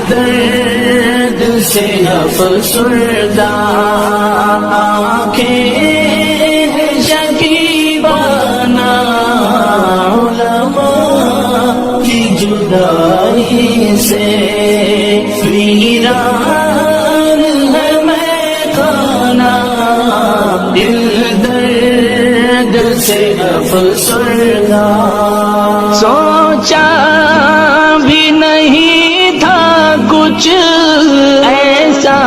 درد سے افسردہ آنکھیں شکیبانہ علماء کی جدائی سے ویران ہے میخانہ دل درد سے افسردہ سوچا بھی نہیں تھا کچھ ایسا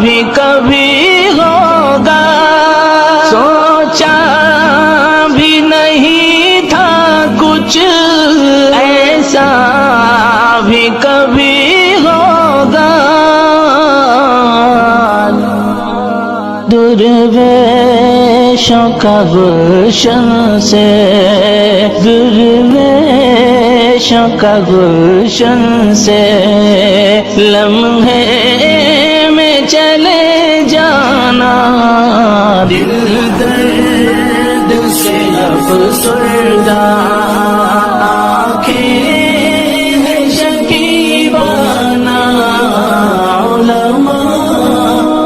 بھی کبھی ہوگا سوچا بھی نہیں تھا کچھ ایسا بھی کبھی ہوگا درویشوں کا گلشن سے درویشوں کا گلشن سے لمحے میں چلے جانا دل درد سے افسردہ آنکھیں شکیبانہ علماء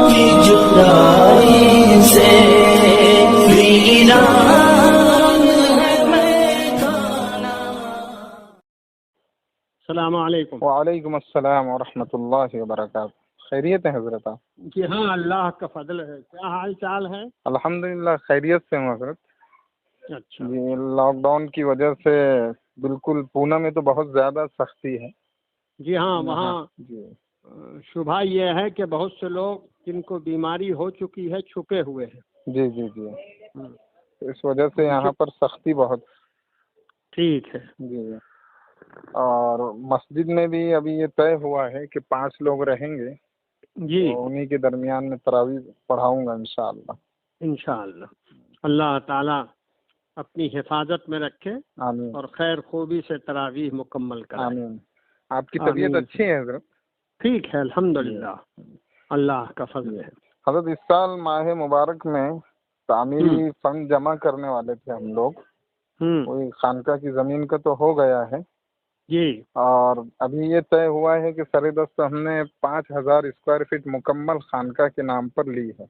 کی جدائی سے ویران ہے میخانہ۔ السلام علیکم۔ وعلیکم السلام ورحمۃ اللہ وبرکاتہ۔ خیریت ہے حضرت آپ؟ جی ہاں، اللہ کا فضل ہے۔ کیا حال چال ہے؟ الحمدللہ خیریت سے ہوں حضرت۔ اچھا جی لاک ڈاؤن کی وجہ سے بالکل پونا میں تو بہت زیادہ سختی ہے۔ جی ہاں، وہاں جی شبہ یہ ہے کہ بہت سے لوگ جن کو بیماری ہو چکی ہے چھپے ہوئے ہیں۔ جی جی جی اس وجہ سے یہاں پر سختی بہت۔ ٹھیک ہے جی اور مسجد میں بھی ابھی یہ طے ہوا ہے کہ 5 لوگ رہیں گے، جی، تو انہی کے درمیان میں تراویح پڑھاؤں گا انشاءاللہ۔ انشاءاللہ اللہ تعالیٰ اپنی حفاظت میں رکھے آمین اور خیر خوبی سے تراویح مکمل کرے۔ آمین۔ آپ کی طبیعت آمین۔ اچھی ہے حضرت؟ ٹھیک ہے الحمدللہ، اللہ کا فضل ہے۔ حضرت اس سال ماہ مبارک میں تعمیری فنڈ جمع کرنے والے تھے ہم لوگ۔ وہی خانقاہ کی زمین کا تو ہو گیا ہے، جی اور ابھی یہ طے ہوا ہے کہ سر دست ہم نے 5000 اسکوائر فٹ مکمل خانقاہ کے نام پر لی ہے،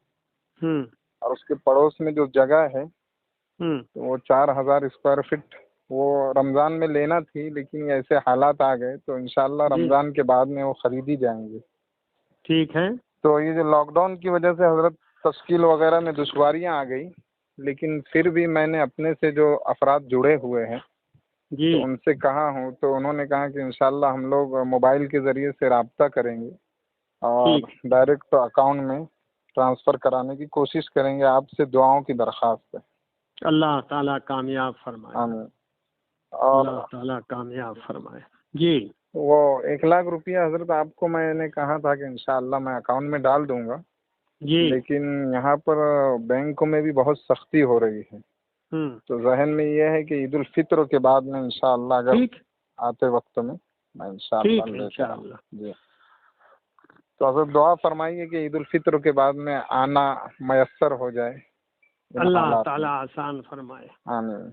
اور اس کے پڑوس میں جو جگہ ہے وہ 4000 اسکوائر فٹ وہ رمضان میں لینا تھی، لیکن ایسے حالات آ گئے تو انشاءاللہ رمضان کے بعد میں وہ خریدی جائیں گے۔ ٹھیک ہے۔ تو یہ جو لاک ڈاؤن کی وجہ سے حضرت تشکیل وغیرہ میں دشواریاں آ گئی، لیکن پھر بھی میں نے اپنے سے جو افراد جڑے ہوئے ہیں جی تو ان سے کہا ہوں، تو انہوں نے کہا کہ انشاءاللہ ہم لوگ موبائل کے ذریعے سے رابطہ کریں گے اور ڈائریکٹ اکاؤنٹ میں ٹرانسفر کرانے کی کوشش کریں گے۔ آپ سے دعاؤں کی درخواست ہے۔ اللہ تعالیٰ کامیاب فرمائے۔ آمین۔ اور اللہ تعالیٰ کامیاب فرمائے۔ جی وہ 1,00,000 روپیہ حضرت آپ کو میں نے کہا تھا کہ انشاءاللہ میں اکاؤنٹ میں ڈال دوں گا، جی لیکن یہاں پر بینکوں میں بھی بہت سختی ہو رہی ہے، تو ذہن میں یہ ہے کہ عید الفطر کے بعد میں انشاءاللہ اگر آتے وقت میں انشاءاللہ لے کر آؤں۔ جی تو حضرت دعا فرمائیے کہ عید الفطر کے بعد میں آنا میسر ہو جائے۔ اللہ تعالیٰ آسان فرمائے۔ آمین۔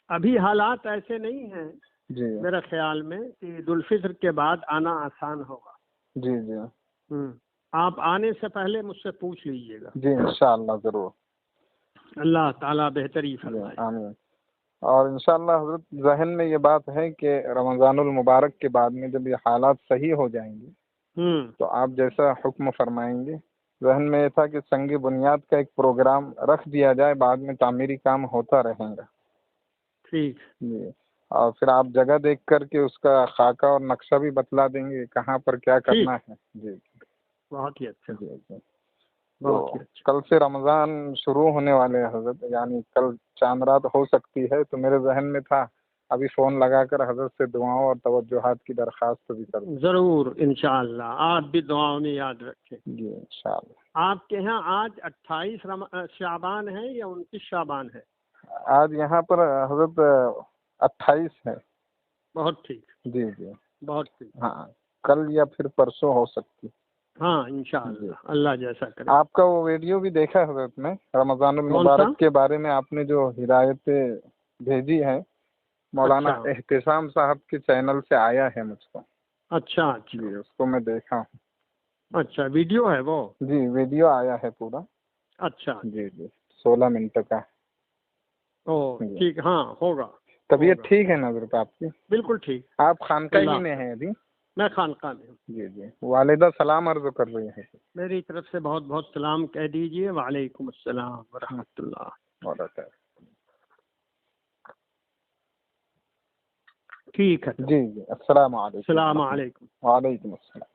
ابھی حالات ایسے نہیں ہیں جی میرے خیال میں کہ عید الفطر کے بعد آنا آسان ہوگا۔ جی جی آپ آنے سے پہلے مجھ سے پوچھ لیجئے گا۔ جی انشاءاللہ ضرور۔ اللہ تعالیٰ بہتری فرمائے۔ آمین۔ اور انشاءاللہ حضرت ذہن میں یہ بات ہے کہ رمضان المبارک کے بعد میں جب یہ حالات صحیح ہو جائیں گے تو آپ جیسا حکم فرمائیں گے، ذہن میں یہ تھا کہ سنگ بنیاد کا ایک پروگرام رکھ دیا جائے، بعد میں تعمیری کام ہوتا رہے گا۔ ٹھیک جی اور پھر آپ جگہ دیکھ کر کے اس کا خاکہ اور نقشہ بھی بتلا دیں گے کہاں پر کیا کرنا ہے۔ جی بہت ہی اچھا۔ جی جی تو کل سے رمضان شروع ہونے والے ہیں حضرت، یعنی کل چاند رات ہو سکتی ہے، تو میرے ذہن میں تھا ابھی فون لگا کر حضرت سے دعاؤں اور توجہات کی درخواست بھی کر دوں۔ ضرور انشاءاللہ، آپ بھی دعاؤں میں یاد رکھیں۔ جی انشاءاللہ۔ آپ کے ہاں آج 28 شعبان ہے یا 29 شعبان ہے؟ آج یہاں پر حضرت 28 ہے۔ بہت ٹھیک، جی جی بہت ٹھیک۔ ہاں کل یا پھر پرسوں ہو سکتی۔ ہاں انشاءاللہ، اللہ جیسا کرے۔ آپ کا وہ ویڈیو بھی دیکھا حضرت میں، رمضان المبارک کے بارے میں آپ نے جو ہدایتیں بھیجی ہیں، مولانا احتشام صاحب کے چینل سے آیا ہے مجھ کو۔ اچھا اچھا جی اس کو میں دیکھا ہوں. اچھا ویڈیو ہے وہ؟ جی ویڈیو آیا ہے پورا. اچھا جی جی 16 منٹ کا. او ٹھیک ہاں ہوگا. طبیعت ٹھیک ہے ناظر آپ کی؟ بالکل ٹھیک. آپ خانقاہ ہی میں ہیں ابھی؟ میں خانقاہ میں ہوں. جی جی والدہ سلام عرض کر رہی ہیں. میری طرف سے بہت بہت سلام کہہ دیجیے. وعلیکم السلام ورحمۃ اللہ. ٹھیک ہے جی جی السلام علیکم. السلام علیکم. وعلیکم السلام.